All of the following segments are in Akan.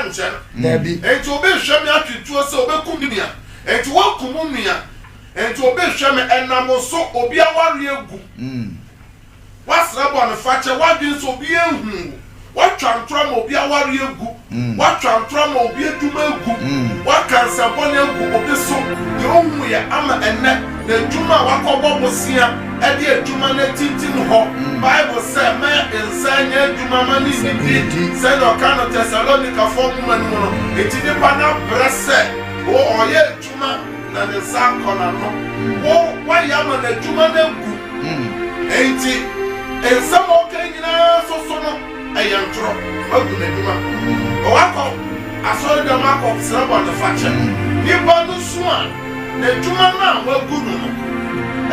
nche enti obi hwe me atwetwo se obekum nia enti wakum nia enti obi hwe me enamo so obi aware egu wasra bo ne fache wadwin so obi ehu watwantro obi aware egu watwantro obi eduma egu wakansa bone egu obi so ye ohu ye ama enne na eduma wakobo bosia edi eduma na tintin ho Bible say me ensanya eduma mani nidi say no kano Thessalonica form no eti de pana brese o oye eduma na ne sankona no wo wa yama na eduma na egu enti ensamo kenyina so no ayantro ogu na eduma o wako asori de mako srabo na fache ni banu suan na eduma na wagu no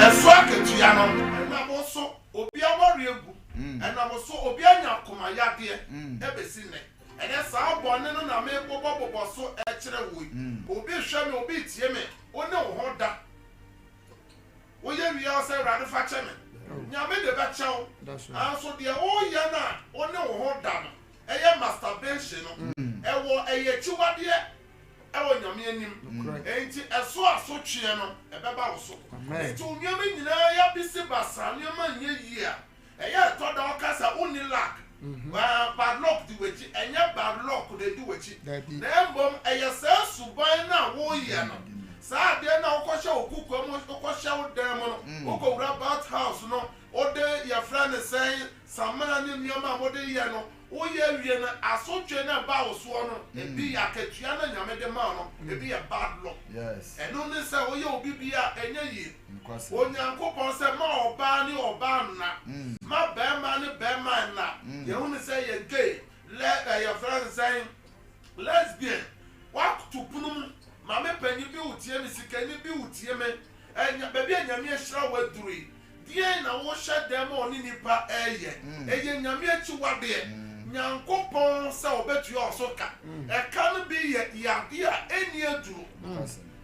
eso aketua no na boso obi awari egu na boso obi anya akoma yade ebesi ne ene sa abone no na me bobo so e kire wo obi hwe me obi tie me one wo hoda wo ye wi ose rade fache me nyame de ba chew anso de o ye na one wo hoda no eye masturbation no ewo eye chiwade ewo nyame anim enti eso asotwe no ebeba wo so enti onyame nyina ya bisi basa nyama nye yia eye to da okasa uni lack bad luck di wechi enye bad luck de di wechi na embom eye se suban na wo ye no sa de na okoshe okuko mo okoshe wo dem no okowura bath house no ode your friend say samana ni nyama mo de ye no wo ye wie na asotwe na ba wo so no ebi akatua na nyame de ma no ebi ye bad luck eno ne say wo ye obi bia enye yi onyankopon say ma oba ni oba na ma be ma ni be ma na ye hu ne say ye gay let your friend say lesbian what to punum ma me panyi bi utie mi sikani bi utie me enya ba bia nyame ehira waduri die na wo hye dem oni nipa eye nyame achi wade nyankopon sa obetu osoka e kan bi ye yade a eni aduru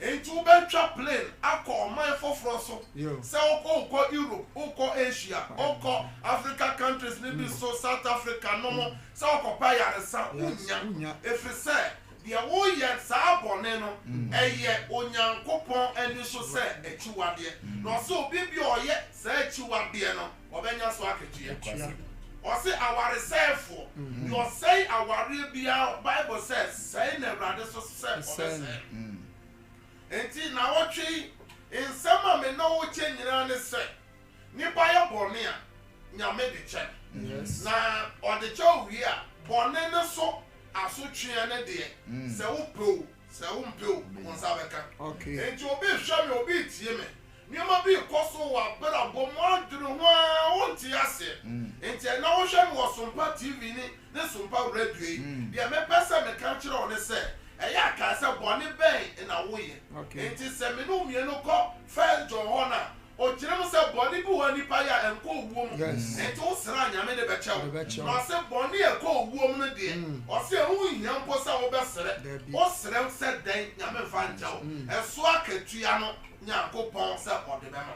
enti wo betwa plane akọ man foforo so se okọ Europe okọ Asia okọ Africa countries ni bi so South Africa no se okọ pa yaresa unya efrise dia wo ye sa abone no eye onyankopon eni so se echiwade no so obi bi oye se echiwade no obenya so aketua or say our reserve you say our Arabia Bible says say na brother so say enti na wotwe ensema me no wo che nyina ne se nipa ya bone a nyame de che na o de che owi a bone ne so asotwe ne de se wo pe se wo mpe o won sa beka enti obi hwa me obi tie me nioma bi koso wa bera bo mo aduru ho a wonti ase enti na wo hwe me wo Sompa TV ni ne Sompa radio yi de me pese me kan kire o ne se eya ka se bone ben na wo ye enti se me no mie no ko first John hona o kire mo se bone bi wo nipa ya enko owuo mu enti wo sra nyame de be chewo no se bone e ko owuo mu no de o se hu hia mpo se wo be sere o sere se den nyame fa nchewo eso akatua no nyankopon se ode be no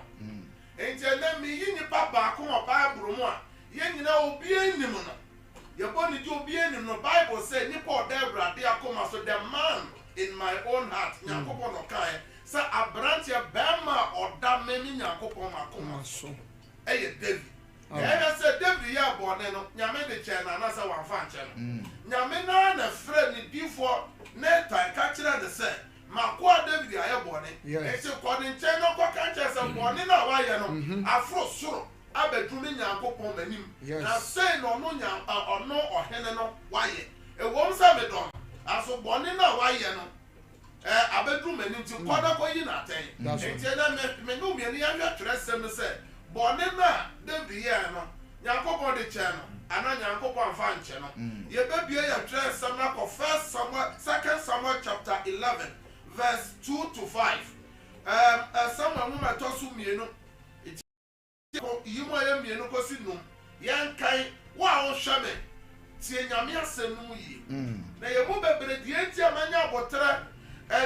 enti na mi yi nipa ba ko o Bible mu a ye nyina obi enim no ye boni di obi enim no Bible say nipa ode brade akoma so the man in my own heart nyankopon no kai say abrante bema oda memi nyankopon makoma so eye David eye say David ya bone no nyame de che na na say wan fa nche no nyame na frɛ ni before na tai ka kire de say makwa David aye bone e se ko de nche no ko ka nche say bone na wa ye no afro soro abedumi nyankopon manim na say no no nya ono ohene no wa ye e won say me don aso bone na wa ye no abedu manim ti koda ko yi na ten enti na me no me ni ahwe tresem se bone na David ye no nyankopon de che no ana nyankopon fa nche no ye bebie ya tresem na ko first Samuel second Samuel chapter 11 verse 2 to 5 Samuel mu metosu mienu ko yimo ye mienu ko sinu yankan wa wo hweme tie nyame asem mu yi na ye mu bebre die nti amanya abotre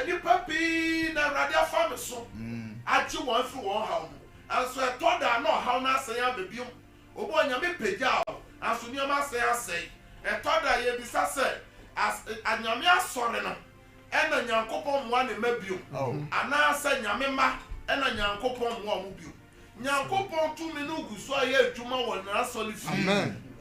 nipa bi na radio fam so achi won fi won hawo anso etoda na hawo na asan abebium obo nyame pagya anso ni ma asan etoda ye bisa se as anyame asɔre no ɛna nyankopɔn mmoa ne mabio anaasɛ nyame ma ɛna nyankopɔn mmoa mu bio nyankopɔn tumi no gu so a yɛ adwuma wɔ n'asɔre fie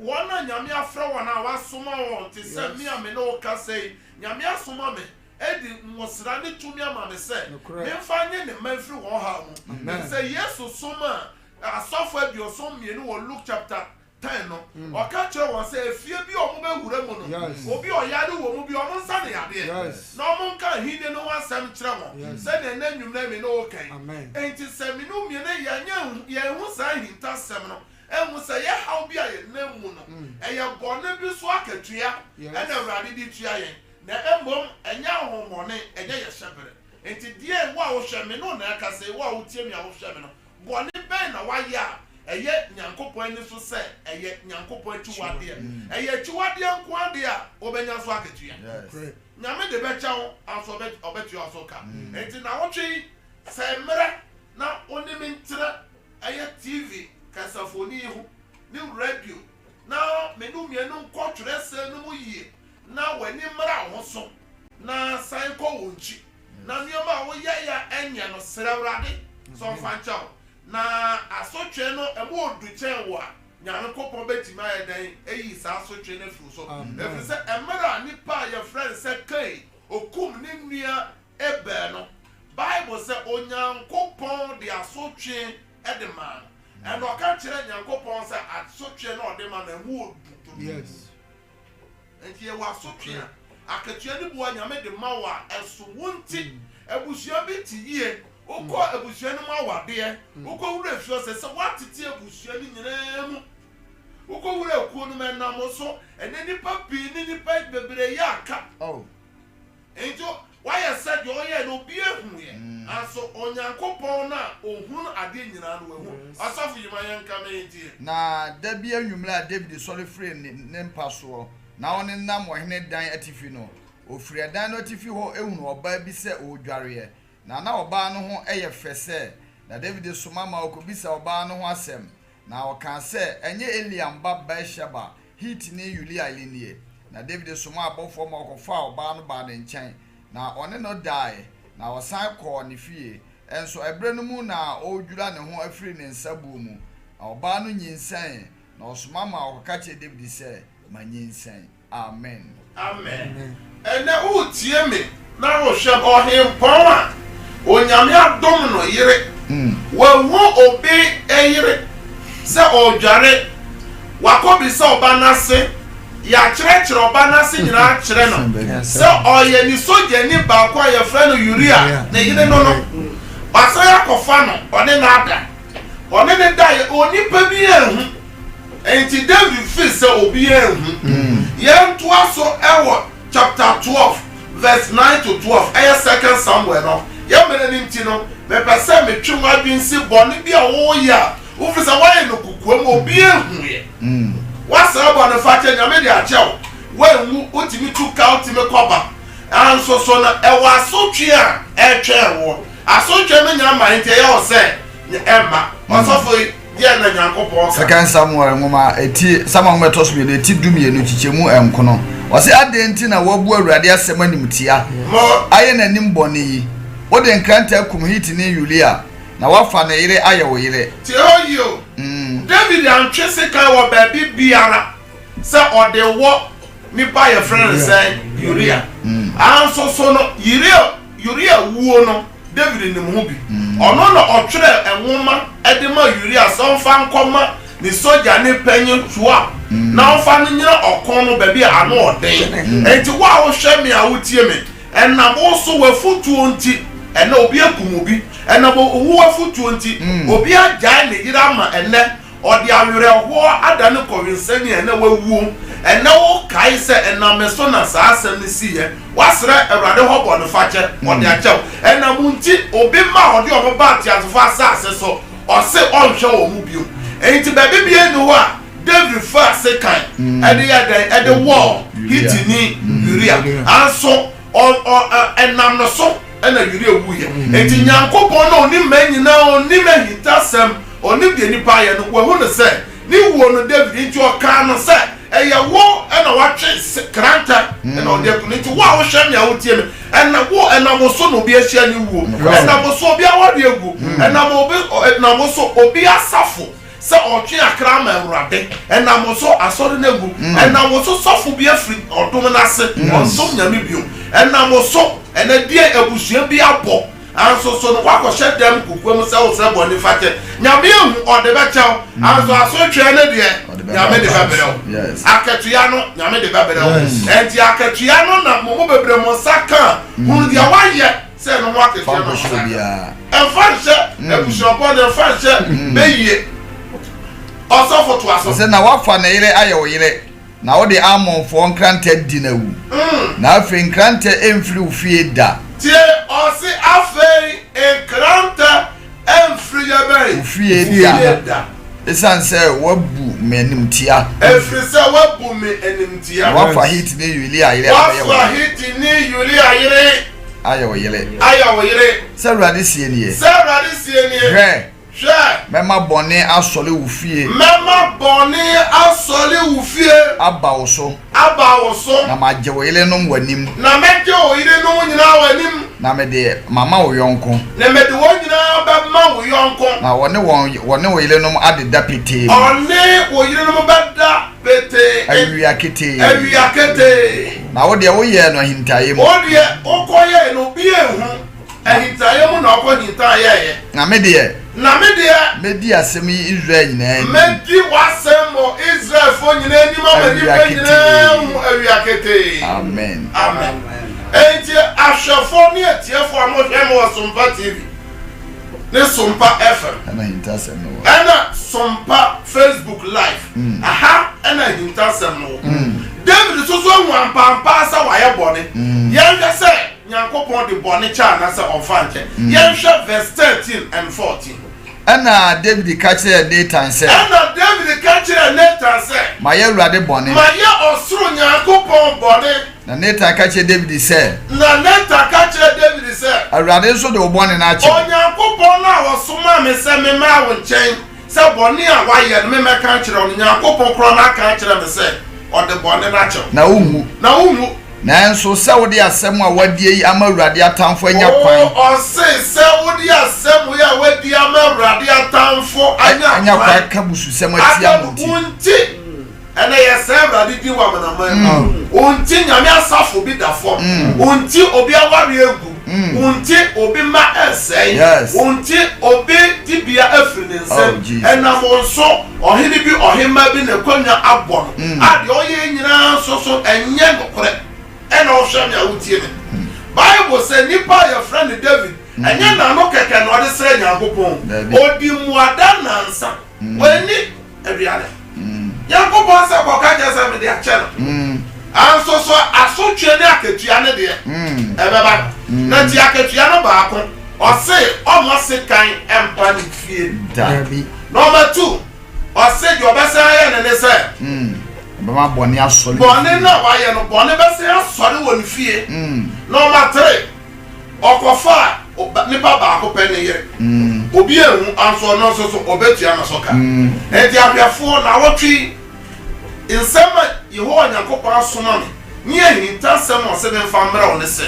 wɔn a nyame afrɛ wɔn a wasoma wɔn te sɛ me a me ne wo ka sɛ nyame asoma me edi mmɔsra ne tumi ama me sɛ memfa nye ne mafiri wɔn ha mu sɛ yesu soma asɔfo aduɔson mmienu wɔ Luke chapter 10 no ɔka kyerɛ wɔn sɛ efie bi ɔmo bɛwura mu no obi ɔyade wɔ mu bi ɔmo nsa ne yadeɛ na ɔmo nka ahinde no ho asɛm kyerɛ wɔn sɛdeɛ ɛna nnwumna mi ne wɔkan enti sɛ me no mmienu yɛn ho saa ahintasɛm no ɛhu sɛ yɛ haw bi a yɛn nam mu no ɛyɛ bɔne bi so akatua ɛna Awurade de tua yɛn na mmom ɛnyɛ ahommɔne ɛnyɛ yɛ hyɛbere enti deɛ wo a wohwɛ me no na ɛka sɛ wo a wotie me a wohwɛ me no bɔne bɛn na wayɛ a ɛyɛ nyankopɔn ani so sɛ ɛyɛ nyankopɔn akyiwadeɛ ɛyɛ akyiwadeɛ nko adeɛ a wobɛnya so akatua nyame de bɛkyɛ wo aso ɔbɛtua so ka enti na wotwe sɛ mmerɛ na wonim nterɛ ɛyɛ TV kasafoni ho ne radio na menu mienu nkɔ twerɛ sɛ no mu yie na wani mmara ho so na san kɔ wonchi na nneɛma a woyɛ ya ɛnyɛ no serɛwrade so mfankyɛw na asotwe no ɛmo odu kyɛn wo a nyame kopɔn betima yɛ dan eyi saa asotwe no afiri so ɛfiri sɛ mmara nipa a yɛfrɛ sɛ kai okum ne nnua ɛbɛ no Bible sɛ onyankopɔn de asotwe ɛde maa and ɔka kyerɛ nyankopɔn sɛ asotwe no ɔde ma na ɛmo odu enti yɛ wɔ asotwe a akatua ne bua nyame de ma wo a ɛso wonti abusua bi ti yie ukɔ abusua no mu awadeɛ ukɔ wura fio sɛ watete abusua no nyinaa mu ukɔ wura kuo no menam so ɛne nipa pii ne nipa bebree yɛ aka enti wayɛ sɛ deɛ ɔyɛ no obi ehu yɛ aso onyankopɔn na ohun ade nyinaa no wahu asafo yima yɛn ka mentie na da bi anwumla David sɔre free ne mpa soɔ na ɔne nam ɔhene dan atifi no ofiri dan no atifi hɔ ehunu ɔbaa bi sɛ ɔdwareɛ na ɔbaa no ho ɛyɛ fɛ sɛ na David soma ma okobisa ɔbaa no ho asɛm na ɔka sɛ ɛnyɛ Eliam ba Bathsheba Hitini Uria linie na David soma abɔfo ma ɔkɔfa ɔbaa no ba ne nkyɛn na ɔne no dae na ɔsan kɔɔ ne fie ɛnso ɛbrɛ no mu na ɔdwura ne ho afiri ne nsabuo mu na ɔbaa no nyinsɛn na ɔsoma ma ɔkɔka kyerɛ David sɛ ma nyinsɛn amen ɛnɛ wotie me na wohwɛ ɔhempɔn a onyame adom no yere wawu obi eyere sɛ ɔdware wakɔbi sɛ ɔba nase yɛakyerɛkyerɛ ɔba nase nyinaa kyerɛ no sɛ ɔyɛ ne sogyani baako a yɛfrɛ no Uria ne yere no no ɔsɛ yɛakɔfa no ɔne no ada ɔne ne da onipa bi ehu enti David fi sɛ obi ehu yɛntoa so ɛwɔ chapter 12 verse 9 to 12 ɛyɛ 2 Samuel no yɛmɛrɛ ne nti no mepɛ sɛ metwe mu adwensi bɔne bi a wɔyɛ a wofiri sɛ wɔyɛ no kukuo mu obi ehu yɛ wasra bɔne fa kyɛ nyame de akyɛw wɔnwu wotumi tu ka wotumi kɔba anso so no ɛwɔ asotwe a ɛtwɛn wɔ asotwe no nyina ma nti ɛyɛ wɔ sɛ ɛma ɔsɔfo yɛ na nyankopɔn 2 Samuel ngoma eti Samuel ngoma toso bi eti dumienu kyikyemu enkono wɔse ade nti na wɔbu Awurade asɛm animtia ayɛ nanim bɔne yi wode nkranta akum Hitini Uria na wafa ne yere ayɛ wo yere ti oyo David antwe sika wɔ baabi biara sɛ ɔde wɔ nipa yɛ frɛ sɛ Uria anso so no Uria wuo no David nim ho bi ɔno na ɔtwerɛ enwoma ɛde ma Uria sɛ ɔmfa nkɔma ne soja ne panyin toa na ɔmfa no nyina ɔkɔn no baabi a ano ɔden enti wo a wohwɛ me a wotie me ɛnam wo so wafutuo nti ɛna obi akum obi ɛna wo wafutuo nti obi agyae ne yere ama ɛnɛ ɔde awerɛhoɔ ada ne kɔwensani ɛna wawuo ɛna wo kae sɛ ɛnam so na saa asɛm no siiɛ wasrɛ Awurade hɔ bɔ ne fakyɛ ɔde akyɛw ɛna mu nti obi ma ɔde ɔmo ba atiasefo asase so ɔse ɔnhwɛ wɔ mu bio enti baabi bie ni hɔ a David fa sekan ɛde yɛ dɛn ɛde wɔ Hitini Uria anso ɛnam no so ɛna Uria wuyɛ enti nyankopɔn na onim ma nyinaa onim ahintasɛm onim de nipa yɛ no wahu no sɛ ne wuo no David nti ɔka no sɛ ɛyɛ wo ɛna watwe kranta ɛna ɔde akunu nti wo a wohwɛ me a wotie me ɛna wo ɛnam so no obi ahyia ne wuo ɛnam so obi awɔde egu ɛnam so obi asafo sɛ ɔtwe akra ma Awurade ɛnam so asɔre na egu ɛnam so sɔfo bi afiri ɔdom n'ase ɔnsom nyame bio ɛnam so ɛna die abusua bi abɔ anso so no wakɔhyɛ dɛm kukuam sɛ wo sɛ bɔne fakyɛ nyame ehu ɔde bɛkyɛw anso asotwea ne deɛ nyame de bɛbrɛw akatua no nyame de bɛbrɛw enti akatua no na mo bebrɛ mo nsa ka hunu deɛ wayɛ sɛ no ho akatua no ɛmfa nhyɛ abusuapɔ ne ɛmfa nhyɛ bɛyie ɔsɔfo to aso sɛ na wafa ne yere ayɛ wo yere na wode amonfoɔ nkranta di na wu na afei nkranta ɛmfiri wo fie da tie ɔse afei nkranta ɛmfiri yɛ bɛn wo fie da ɛsiane sɛ wabu me animtia ɛfiri sɛ wabu me animtia wafa hiti ne Yulia ayere ayɛ wo yere sɛ Awurade sie nie hwɛ mema bɔne asɔle wo fie aba wo so na magye wo yere nom w'anim na mede mama wo yɔnko na wɔne wo yere nom adeda petee awia ketee na wo deɛ woyɛ no ahintaeɛ mu na me deɛ medi asɛm yi Israel nyinaa medi wasɛm mo Israel fo nyinaa ni ma medi nyinaa mu awia kete amen enti ahwɛfo ne atiefo a mo hwɛ mo wɔ Sompa TV ne Sompa FM ɛna Sompa Facebook live aha ɛna hintasɛm no David so hu ampampa sa wayɛ bɔne yɛnhwɛ sɛ Nyankopɔn de bɔne kyɛ na sɛ ɔfa nkyɛ yɛnhwɛ verse 13 and 14 ɛna David ka kyerɛ Nathan sɛ mayɛ Awurade bɔne mayɛ ɔsoro Nyankopɔn bɔne na Nathan ka kyerɛ David sɛ Awurade nso de wo bɔne no akyɛ Onyankopɔn na wɔsoma me sɛ memma wo nkyɛn sɛ bɔne a wayɛ no memɛka kyerɛ wo Nyankopɔn korɔ na aka kyerɛ me sɛ ɔde bɔne no akyɛ na wonwu nanso sɛ wode asɛm a wadie yi ama Awurade atamfo anya kwan ɔse sɛ wode asɛm yi a wadie ama Awurade atamfo anya kwan ka bususɛm atia mo nti ɛna yɛsɛ Awurade di wa manaman unti nyame asafo bi da fam unti obi aware egu unti obi ma ɛsɛe unti obi dibia afiri ne nsɛm ɛna mo nso ɔhene bi ɔhema bi ne konya abɔ no ade ɔyɛ nyinaa nso so ɛnyɛ nokorɛ ɛna ɔhwɛ me a wotie me Bible sɛ nipa yɛ friend David ɛnyɛ nano kɛkɛ na ɔde srɛ Nyankopɔn odi muada nansa wani aduane Nyankopɔn sɛ kɔka kyɛ sɛ me de akyɛ no anso so asotwe ne akatua ne deɛ ɛbɛba na ti akatua no baako ɔse ɔmo sekan ɛmpa ne fie number 2 ɔse deɛ ɔbɛsɛ ayɛ ne sɛ bama bɔne asɔre bɔne na wayɛ no bɔne bɛsɛ asɔre wɔ ne fie number 3 ɔkɔfa nipa baako pɛ ne yere obi ehu anso no so obetua no so ka enti ahwɛfo na wɔtwe nsɛm a Yehowa Nyankopɔn asoma me ne ahintasɛm ɔsɛ me mfa mmra wo ne sɛ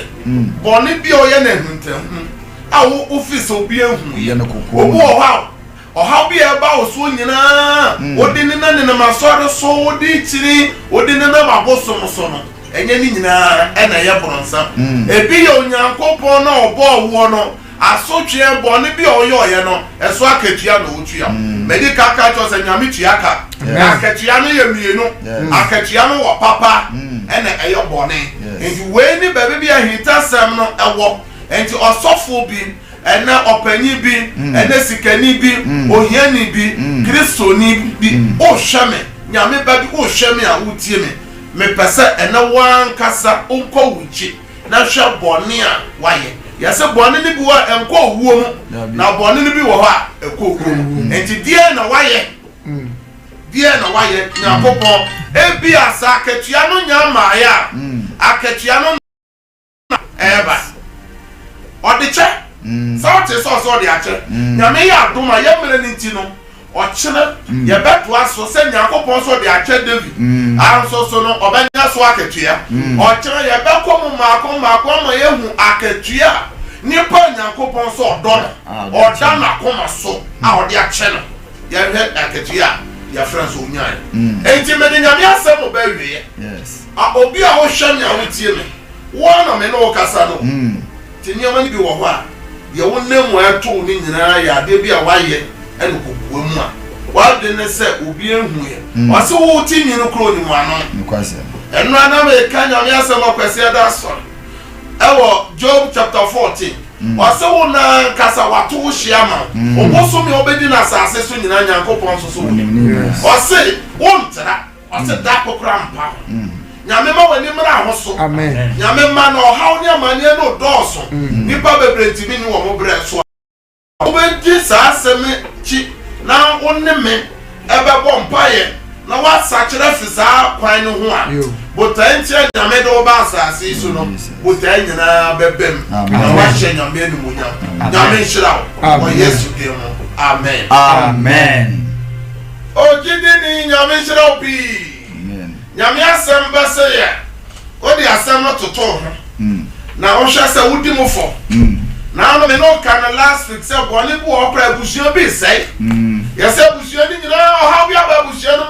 bɔne bi a ɔyɛ na ahintahu a wo office obi ehu yɛ no kokɔ obi ɔhaw bi a ɛba wo so nyinaa wode ne na ne masɔre so wode kyiri wode ne na mabosom so no ɛnyɛ ne nyinaa ɛna ɛyɛ borɔnsam ebi yɛ Onyankopɔn na ɔbɔ wo no asotwe bɔne bi a ɔyɛ no ɛso akatua na otua medi kaka kyerɛ sɛ nyame tua ka akatua no yɛ mmienu akatua no wɔ papa ɛna ɛyɛ bɔne nti wei ne baabi bi ahintasɛm no ɛwɔ nti ɔsɔfo bi ɛna ɔpanyi bi ɛna sikani bi ohiani bi kristoni bi ɔhwɛ me nyame ba bi ɔhwɛ me a wotie me mepɛ sɛ ɛna wankasa ɔnkɔ wukyi na hwɛ bɔne a wayɛ yɛsɛ bɔne ne bi wɔ ɛnkɔ owuo mu na bɔne ne bi wɔ hɔ a ɛkɔ owuo mu enti deɛ na wayɛ Nyankopɔn ebi asa akatua no nya maayɛ a akatua no na ɛba ɔde kyɛ sɛ ɔte sɛ ɔde akyɛ nyame yɛ adom a yɛmmerɛ ne nti no ɔkyene yɛbɛtoa so sɛ nyankopɔn so de akyɛ David anso so no ɔbɛnya so akatua ɔkyene yɛbɛkɔ mu maako ama yɛhu akatua nipa nyankopɔn so ɔdɔ no ɔda n'akoma so a ɔde akyɛ no yɛhwɛ akatua yɛfrɛ so onyae enti mede nyame asɛm ɔbɛwie obi a wohwɛ me a wotie me wɔn na me ne wo kasa no nti nneɛma no bi wɔ hɔ a deɛ wo nam mu ɛto ne nyinaa yɛ ade bi a wayɛ ɛne kɔkɔɔ mu a wade ne sɛ obi ehu yɛ ɔse wo ti nyino kuro ni mu ano ɛno anam ɛka nyame asɛm akwasi ɛda asɔre ɛwɔ Job chapter 14 ɔse wo na kasa wato wo hyia ma obosom yɛ obedi na asase so nyinaa Nyankopɔn so ɔse wo ntra ɔse da kokora mpa nyame ma wani mra ho so amen nyame ma na ɔhaw ne amane no dɔɔso nipa bebre ntimi ni wo mo brɛ so obedi saa asɛm chi na wonne me ɛbɛbɔ mpaeɛ na wasakyerɛ fi saa kwan no ho a botan ntia nyame de wo ba asase so no botan nyinaa bɛbɛm na wahyɛ nyame animuonyam nyame nhyira wo wɔ Yesu din mu amen ogidi ni nyame nhyira wo pii nyame asɛm bɛsɛ yɛ wode asɛm no toto ho na wohwɛ sɛ wodi mu fɔ na ano me no ka na last week sɛ bɔne bi wɔ kora abusua bi sɛe yɛsɛ abusua no nyinaa ɔhaw bi aba abusua no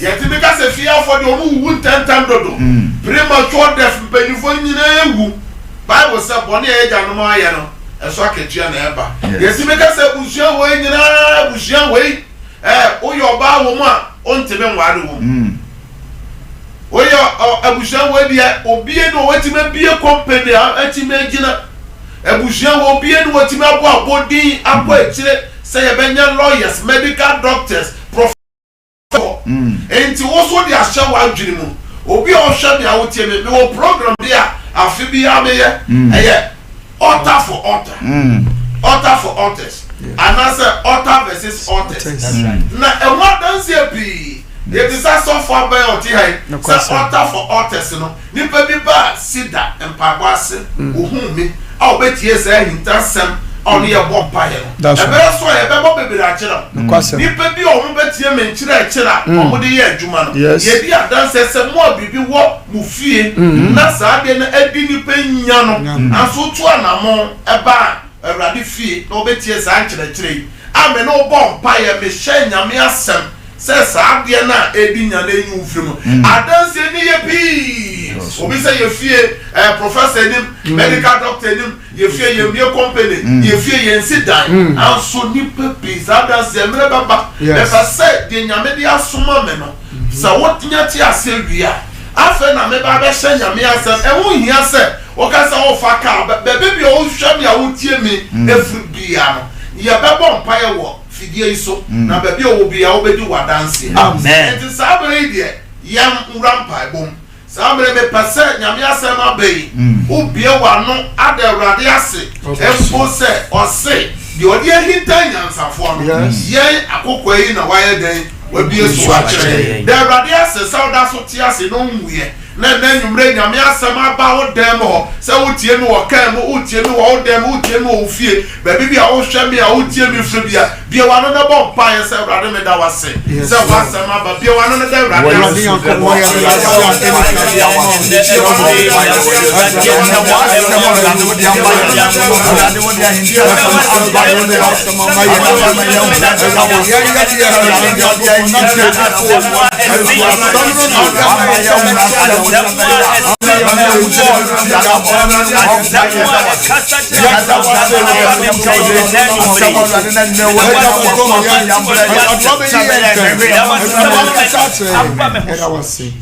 yɛtumi ka sɛ fie afɔ deɛ ɔmo wuwu ntɛntɛm dodo premature death mpanyinfoɔ nyinaa ewu Bible sɛ bɔne a yɛgya nom ayɛ no ɛso akatua na ɛba yɛtumi ka sɛ abusua wei nyinaa abusua wei woyɛ ɔbaa wɔ mu a ɔntumi nware wɔ mu oya abusua wo dia obie no watime bie company atime agina abusua wo obie no watime abo abodi abo akire say yebenya lawyers medical doctors professor enti wo so dia hye wa adwene mu obi a ohwe bia wo tie me wo program bia afi bia meye eye altar for altar altar for altars and as altar versus altars na enwa danse bi it is a so far by on here. So altar for altars, no. Nipa bi ba sida empagwase ohun mi. A obeti ese hintasem oni ye bo paye no. Ebe so ye be bo bebere akira. Nipa bi ohun betie me nkira akira, omo de ye adwuma no. Ye bi adanse se mo bibi wo mu fie na sa de na adi nipa nya no. Aso tu anamo eba Awurade fie na obeti ese ankira kire. Ame no bo paye me hye nyame asem. Says Abia na edi nyane yu film adanse ni ye bi obi say ye fie professor nim medical doctor nim ye fie ye mie company ye fie ye nsidan anso ni pepi adanse emre baba e fa say de nyame de asoma me no sa wotinya ti asewia afa na me ba be hye nyame asem e hu hia say o ka say o fa ka bebe bi o hwa me a wotie me efri bia no ye bebo mpaye wo fidie iso na baby owo bia obedi wadanse amen enti sabere die yam rampa bom sabere me pase nyame asem abai obie wano ada Awurade ase empo se ose de odi ahinta nyansafo no ye akokwa yi na waye den wabie so akere de Awurade ase sauda so ti ase no nwuye na nwumre nyame asem aba wo dem ho se wotie no wokan mo wotie no wo dem wotie no wo fie ba bibia wo hwe me a wotie me fre bia bia wano na bo pa ye se Awurade me da wase se wasem aba bia wano na da Awurade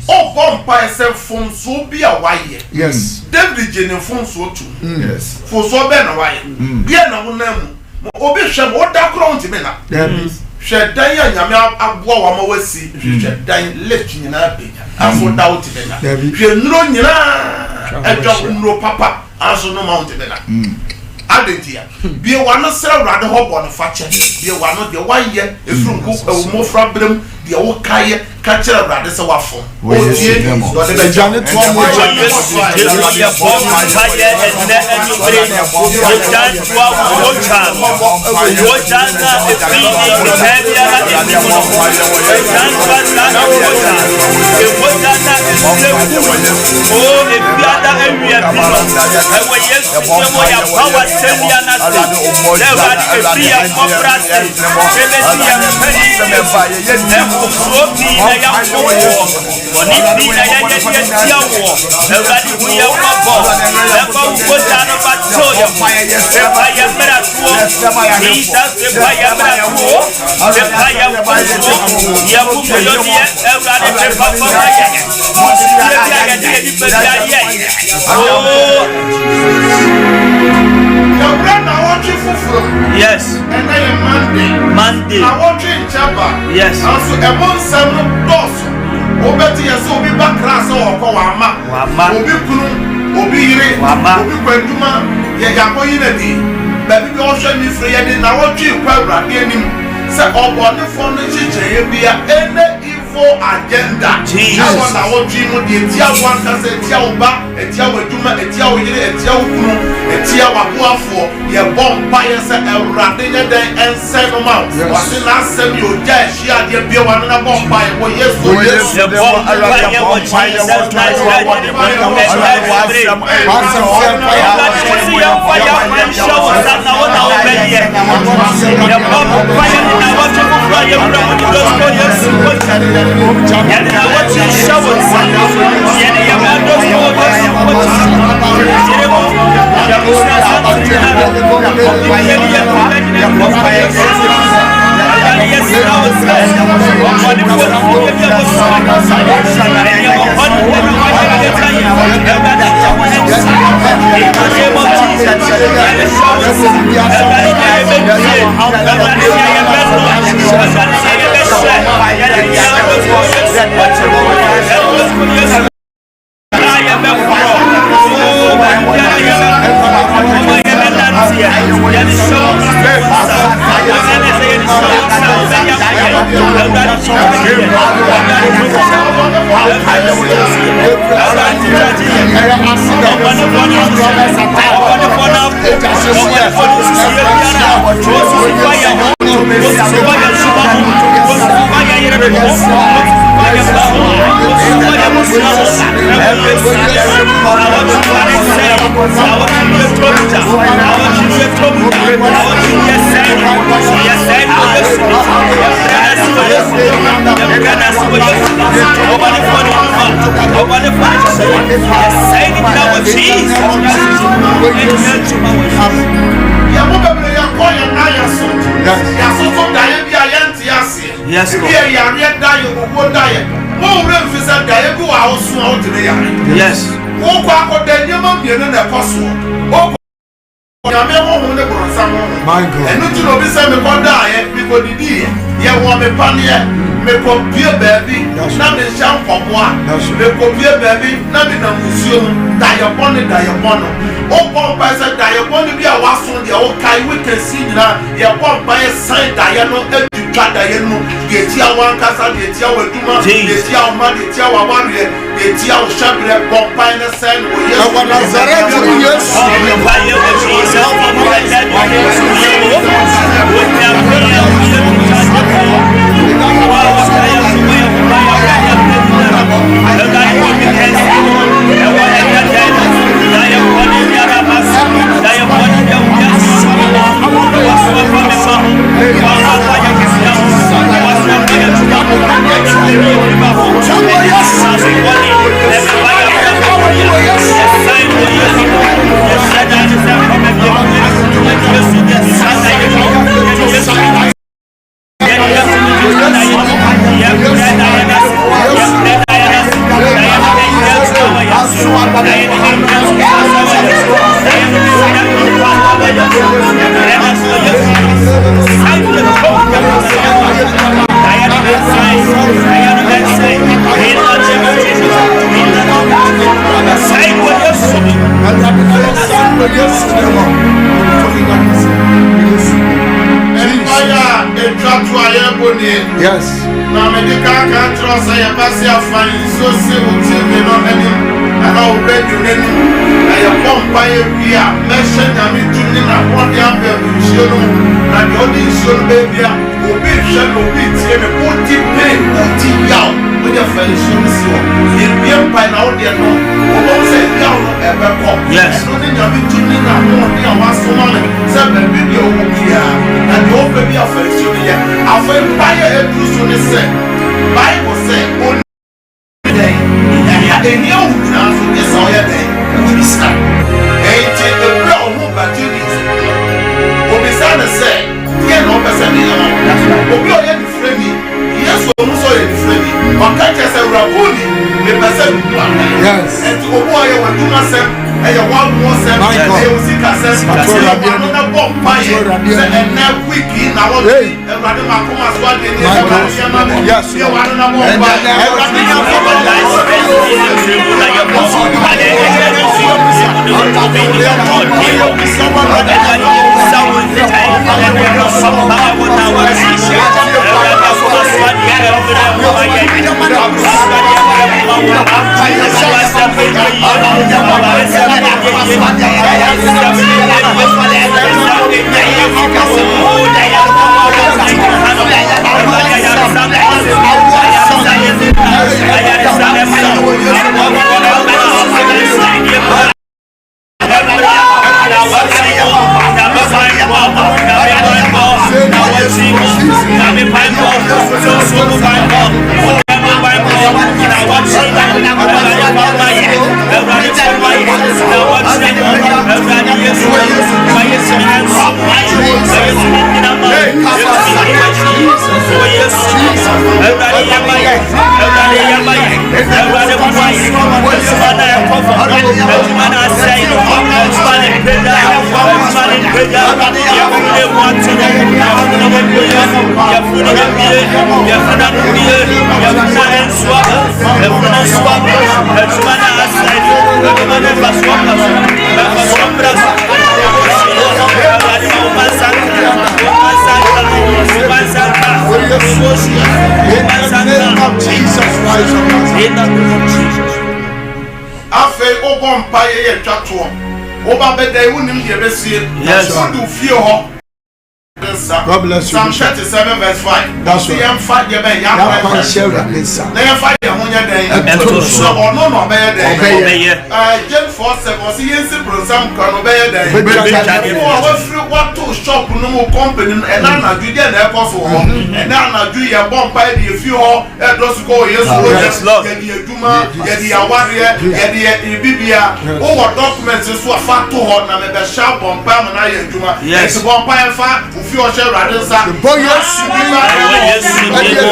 oh bomba ese fonso bi a waye yes David jene fonso tu yes fonso be na waye bia na wonam obi hwe mo da kro nti me na hwe dan ya nyame aboa wa ma wasi hwe dan left nyina be afo da uti be na hwe nuro nyina edwa nuro papa aso no mount be na adentia bia wano sra Awurade ho bo no fa che bia wano de waye efrunku ewumofra brem de wo kaye catch a brother so wafo Oh, yes, tie them. do de be jam Yes, and then Monday. I want you in Chaba. Yes. Also, a month seven doors. Obeti yes, Obi Bakras or Wama. Obi Kunu, Obi Ire, Obi Kwenduma, Yako Yinedi. Baby, ocean is free and I want you to say, oh, on the phone, be any evil agenda. I want our dream with the Tia one can say Tiaoba, a Tiawa Duma, a Tiawa Yere, a Tiawa, a Tiawa for your bomb bias and Radina and send them out. Was the last time you dash, she had your beer one and a bomb by what yes, the bomb yes, yes. My God. And you know, we say, me go die, me go didi. You want me panier, me go be a baby. Now me sham for one. Me go be a baby. Now me na museum. Die upon it, die upon it. Oh, Papa said, die upon it. Be a wason. The old guy we can see now. You want by a sign, die no. You got die no. The tia one casa, the tia will do much. The tia man, the tia warrior. The tia shabre, Papa in the sand. I want to yes. Empire. etwa to ayeboni. Yes. Na medical control say you pass your fine so say we TV no any. And all radio any. Na your pump by bia mention na me tuni na what dey am be show na the only show baby obi hwe no obi tie me put pain put yaw we dey feel show so e bia pa na o dey no o say yaw no ebe ko. Yes. No dey na me tuni na what dey am so ma me say baby dey o bia na the o baby afel show dey afel pa ye edu so ne say Bible say only day any of na so dey so ye day we start e the brown who batteries obi say na say ye no person dey am obi o ye different me yes o so ye different me o ka che say rabuni me person do am. Yes. And to obi o ye wa do na say e ye one more say e o sika say na bomb fire say and na quick na what e rade ma kuma so ade ni e ba ya ma yes ye wa na bomb fire e rade ya for Afe obo mpaye ye twato oba beda e wonim de besie so do fie ho. God bless you. Psalm 37 verse 5. That's right. Yam fa de be yam fa share that. Na yam fa de ho nya den. So ono no be den. James 4:7 say yensi prosam kan no be den. O wa free what to shop no mo company e na na ju de na e koso ho. E na na ju ye bomb pa de fie ho e do so go yesu o ye de aduma ye de aware ye de bibia o wa documents so afa to ho na me be sha bomb pa na ye aduma. Yes. Bomb pa fa fi o ṣe rade sa bo yesu ni ba yesu ni bo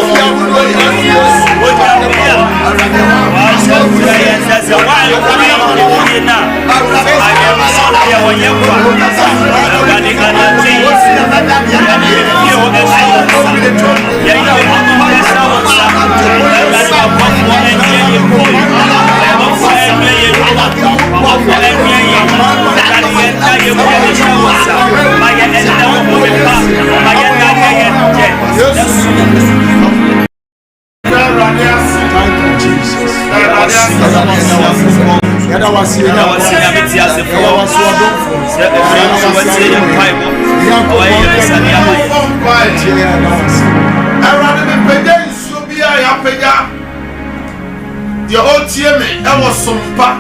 the old TMA, I was some pack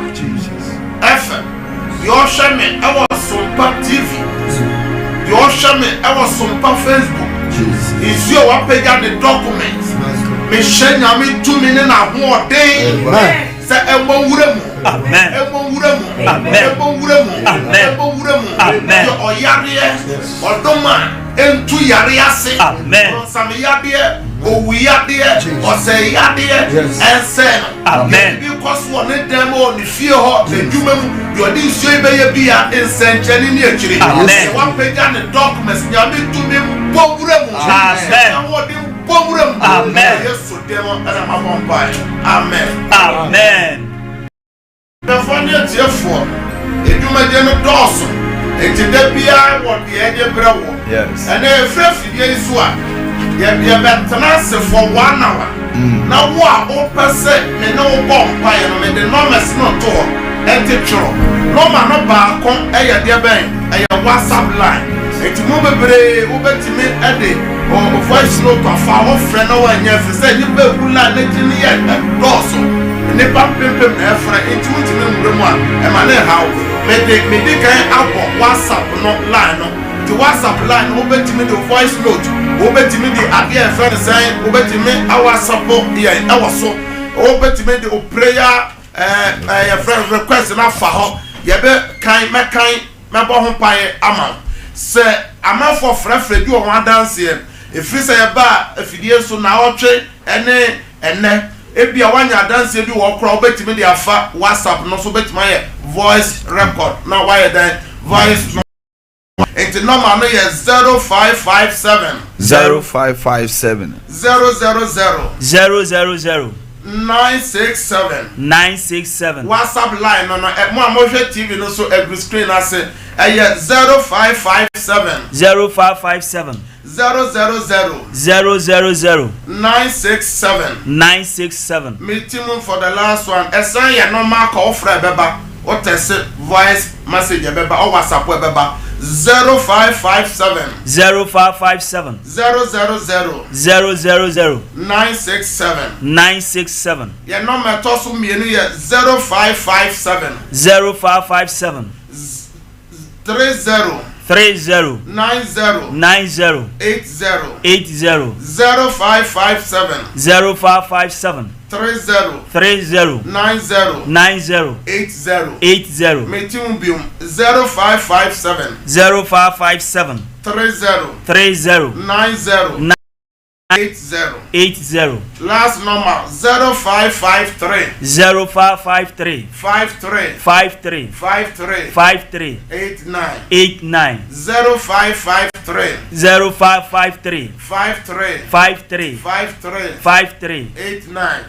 FM. The ocean me, I was some pack TV. The ocean me, I was some pack Facebook. Is your wapega the documents? Me share me 2 minutes na one day. Say ebo wuremu. Amen. Ebo wuremu. Amen. Ebo wuremu. Amen. Ebo wuremu. Amen. Your oyare, odoma, entu yare ase. Amen. Sami yade, owiyade, oseyade, ensen. Amen. Because one demo ni fie ho, edwuma mu, your din so ebeye bia ensencheni ni akire. Amen. Wapega the documents, nyame tumi bo wuremu. Amen. Amen. Amen. Amen. The funny therefore, if you may do also, it's the BI what the idea bravo. Yes. And then if you is what you better for 1 hour. Now what open say me no bomb pie no me the numbers not to enter true. No man no back on dear ben WhatsApp line. It's move bre ubetimi ede or voice note of our friend or any say you be kula letini yet doso. Nipa pempem na efra into me mremwa e ma na how me dey kan abo WhatsApp no line no. The WhatsApp line ubetimi the voice note ubetimi the idea friend say ubetimi our support here our so ubetimi the prayer friend request na fa ho ye be kan me bo ho pae ama se ama for frefre du o wan dance here efiri say ye ba afidie so na otwe ene ebia wanya dance bi wo kro ubetimi the afa WhatsApp no so ubetimi voice record na why then voice it's number no is 0557 0557 000 967 WhatsApp line no mo amohwe TV no so every screen ase 0557 000 967 meeting for the last one esan ya normal call for beba o test voice message beba or WhatsApp beba 0557 000 967 your number toss me 0557 30 90 80 0557 30 90 80 meeting biom 0557 30 90 80 last number 0553 53 89 0553 53 89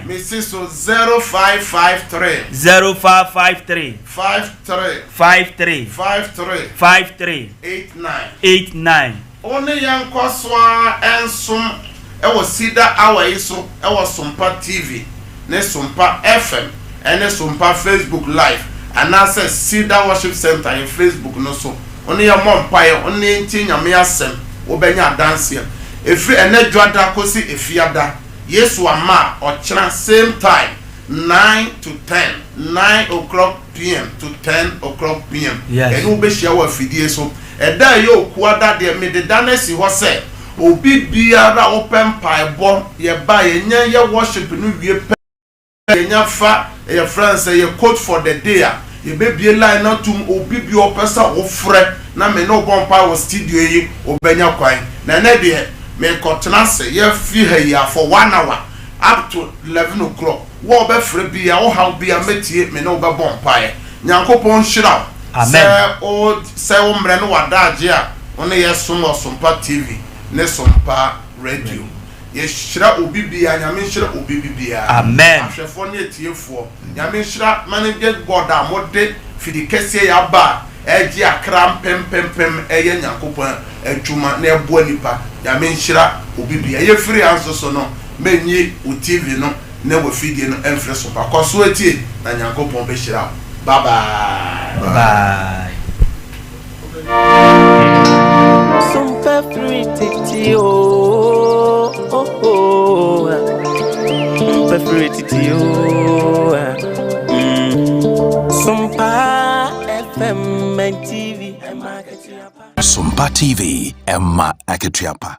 Mrs. so 0553 53 89 only young Koswa and some was Cedar Hour so I was Sumpa TV, ne Sumpa FM, and ne Sumpa Facebook Live, and I said Cedar Worship Center in Facebook no so. Only your mom pie, only in Tinya Sem, Obenya dance here. If you and net Jada Kosi if you ada, yes, one ma or chance same time 9 to 10, 9 o'clock p.m. to 10 o'clock p.m. Yes. And you be share video so. Eda yo kwada de me de danesi ho se obi biara open pie bo ye ba ye nya ye worship no wie pe ye nya fa ye friends ye quote for the day ye be bie line na tum obi bi opesa wo frɛ na me no bon pa wo studio yi obenya kwan na na de me kotena se ye fi ha ya for 1 hour up to 11 o'clock wo be frɛ bia wo ha bia metie me no be bon pa nyankopɔn hyira. Amen. Say umbre no wadaje a one yesom Sumpa TV ne Sumpa radio. Ye shira obi bia nyame shira obi bia. Amen. Ahwefo ne tiefo. Nyame shira manage God a mode fidi kese ya ba eji akra pempempem eye nyakopon adwuma na ebo nipa. Nyame shira obi bia. Ye free anso so no menyi o TV no na wo fidi no enfre Sumpa. Koso etie na nyakopon be shira. Bye bye. Bye. Sumpa free titio. Sumpa free titio. Sumpa FM and TV. Sumpa TV Emma Aketiapa.